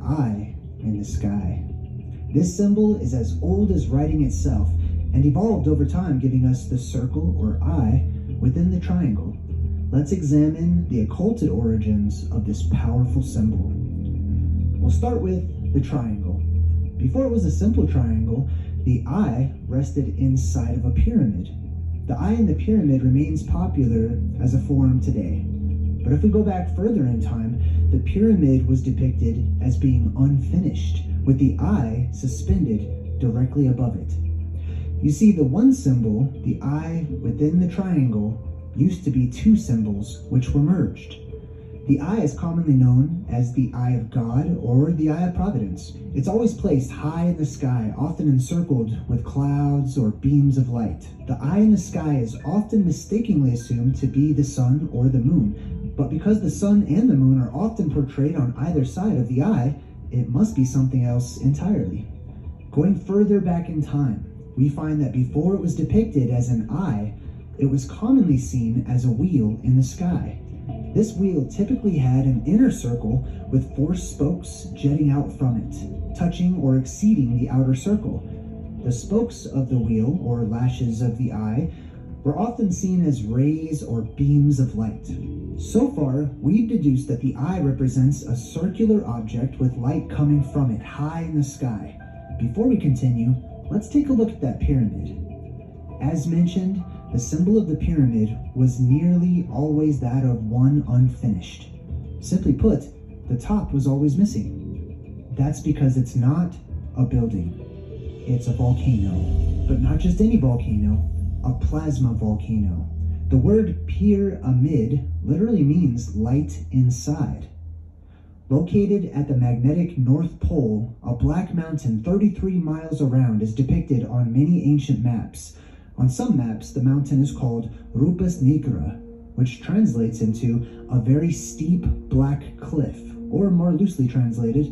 eye in the sky. This symbol is as old as writing itself and evolved over time, giving us the circle or eye within the triangle. Let's examine the occulted origins of this powerful symbol. We'll start with the triangle. Before it was a simple triangle, the eye rested inside of a pyramid. The eye in the pyramid remains popular as a form today. But if we go back further in time, the pyramid was depicted as being unfinished, with the eye suspended directly above it. You see, the one symbol, the eye within the triangle, used to be two symbols which were merged. The eye is commonly known as the eye of God or the eye of providence. It's always placed high in the sky, often encircled with clouds or beams of light. The eye in the sky is often mistakenly assumed to be the sun or the moon, but because the sun and the moon are often portrayed on either side of the eye, it must be something else entirely. Going further back in time, we find that before it was depicted as an eye, it was commonly seen as a wheel in the sky. This wheel typically had an inner circle with 4 spokes jetting out from it, touching or exceeding the outer circle. The spokes of the wheel, or lashes of the eye, were often seen as rays or beams of light. So far, we've deduced that the eye represents a circular object with light coming from it high in the sky. Before we continue, let's take a look at that pyramid. As mentioned, the symbol of the pyramid was nearly always that of one unfinished. Simply put, the top was always missing. That's because it's not a building. It's a volcano. But not just any volcano, a plasma volcano. The word pyramid literally means light inside. Located at the magnetic North Pole, a black mountain 33 miles around is depicted on many ancient maps. On some maps, the mountain is called Rupas Nigra, which translates into a very steep black cliff, or more loosely translated,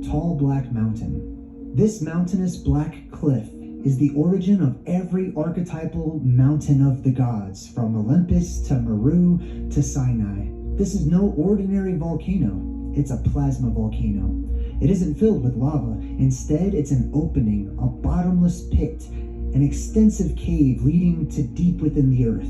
tall black mountain. This mountainous black cliff is the origin of every archetypal mountain of the gods, from Olympus to Meru to Sinai. This is no ordinary volcano, it's a plasma volcano. It isn't filled with lava, instead it's an opening, a bottomless pit, an extensive cave leading to deep within the earth.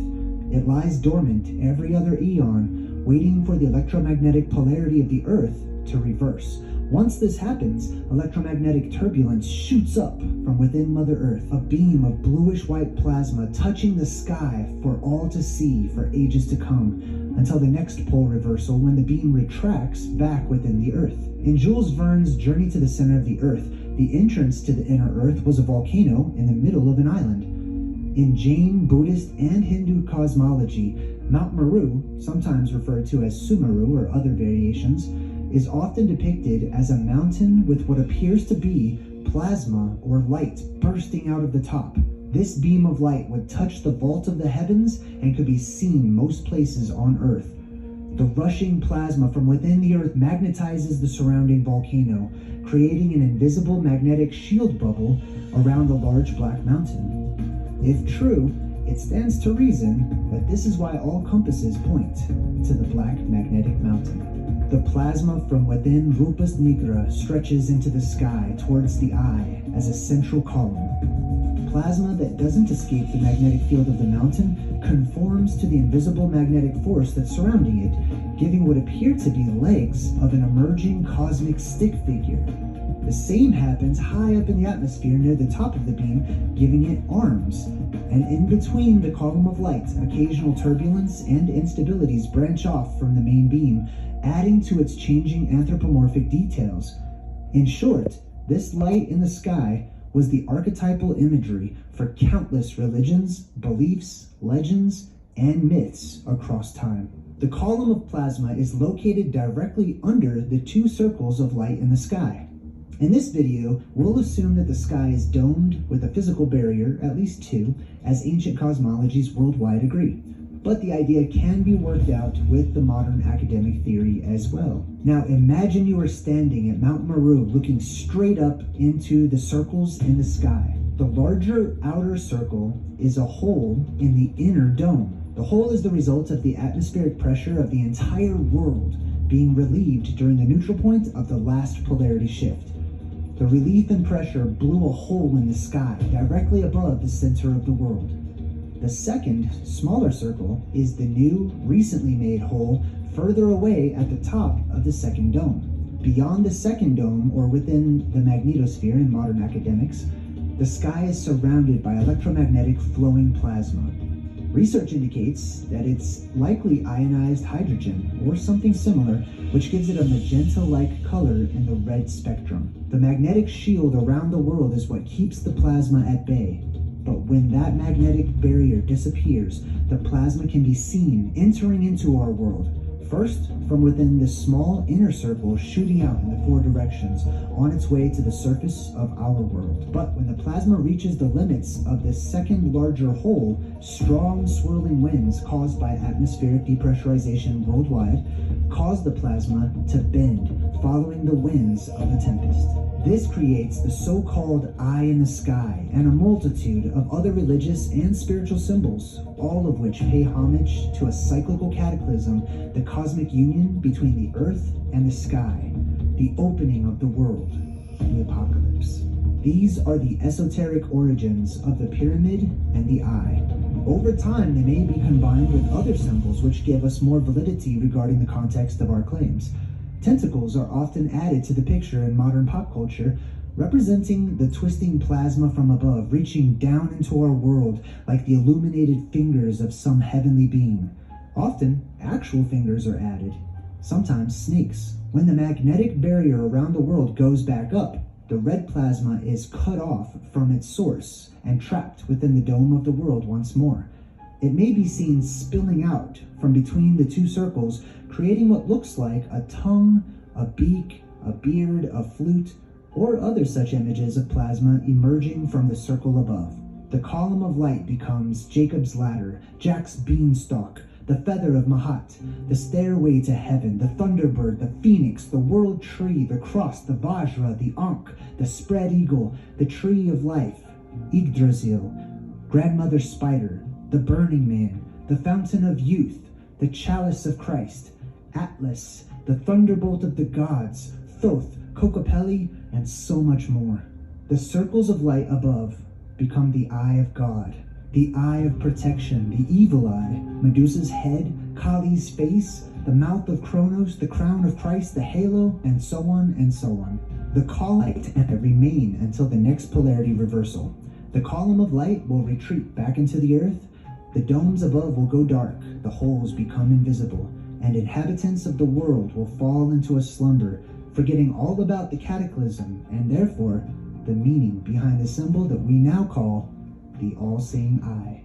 It lies dormant every other eon, waiting for the electromagnetic polarity of the earth to reverse. Once this happens, electromagnetic turbulence shoots up from within Mother Earth, a beam of bluish-white plasma touching the sky for all to see for ages to come, until the next pole reversal when the beam retracts back within the Earth. In Jules Verne's Journey to the Center of the Earth, the entrance to the inner Earth was a volcano in the middle of an island. In Jain, Buddhist, and Hindu cosmology, Mount Meru, sometimes referred to as Sumeru or other variations, is often depicted as a mountain with what appears to be plasma or light bursting out of the top. This beam of light would touch the vault of the heavens and could be seen most places on Earth. The rushing plasma from within the Earth magnetizes the surrounding volcano, creating an invisible magnetic shield bubble around the large black mountain. If true, it stands to reason that this is why all compasses point to the black magnetic mountain. The plasma from within Rupas Nigra stretches into the sky towards the eye as a central column. Plasma that doesn't escape the magnetic field of the mountain conforms to the invisible magnetic force that's surrounding it, giving what appear to be legs of an emerging cosmic stick figure. The same happens high up in the atmosphere near the top of the beam, giving it arms. And in between the column of light, occasional turbulence and instabilities branch off from the main beam, adding to its changing anthropomorphic details. In short, this light in the sky was the archetypal imagery for countless religions, beliefs, legends, and myths across time. The column of plasma is located directly under the 2 circles of light in the sky. In this video, we'll assume that the sky is domed with a physical barrier, at least 2, as ancient cosmologies worldwide agree. But the idea can be worked out with the modern academic theory as well. Now imagine you are standing at Mount Meru looking straight up into the circles in the sky. The larger outer circle is a hole in the inner dome. The hole is the result of the atmospheric pressure of the entire world being relieved during the neutral point of the last polarity shift. The relief and pressure blew a hole in the sky directly above the center of the world. The second, smaller circle is the new, recently made hole further away at the top of the second dome. Beyond the second dome, or within the magnetosphere in modern academics, the sky is surrounded by electromagnetic flowing plasma. Research indicates that it's likely ionized hydrogen or something similar, which gives it a magenta-like color in the red spectrum. The magnetic shield around the world is what keeps the plasma at bay. But when that magnetic barrier disappears, the plasma can be seen entering into our world. First, from within this small inner circle shooting out in the four directions on its way to the surface of our world. But when the plasma reaches the limits of this second larger hole, strong swirling winds caused by atmospheric depressurization worldwide cause the plasma to bend, following the winds of a tempest. This creates the so-called eye in the sky and a multitude of other religious and spiritual symbols, all of which pay homage to a cyclical cataclysm, the cosmic union between the earth and the sky, the opening of the world, the apocalypse. These are the esoteric origins of the pyramid and the eye. Over time, they may be combined with other symbols which give us more validity regarding the context of our claims. Tentacles are often added to the picture in modern pop culture, representing the twisting plasma from above, reaching down into our world like the illuminated fingers of some heavenly being. Often, actual fingers are added, sometimes snakes. When the magnetic barrier around the world goes back up, the red plasma is cut off from its source and trapped within the dome of the world once more. It may be seen spilling out from between the two circles, creating what looks like a tongue, a beak, a beard, a flute, or other such images of plasma emerging from the circle above. The column of light becomes Jacob's ladder, Jack's beanstalk, the feather of Mahat, the stairway to heaven, the thunderbird, the phoenix, the world tree, the cross, the vajra, the ankh, the spread eagle, the tree of life, Yggdrasil, grandmother spider, the burning man, the fountain of youth, the chalice of Christ, Atlas, the thunderbolt of the gods, Thoth, Kokopelli, and so much more. The circles of light above become the eye of God, the eye of protection, the evil eye, Medusa's head, Kali's face, the mouth of Kronos, the crown of Christ, the halo, and so on and so on. The collite remain until the next polarity reversal. The column of light will retreat back into the earth, the domes above will go dark, the holes become invisible, and inhabitants of the world will fall into a slumber, forgetting all about the cataclysm, and therefore the meaning behind the symbol that we now call the all-seeing eye.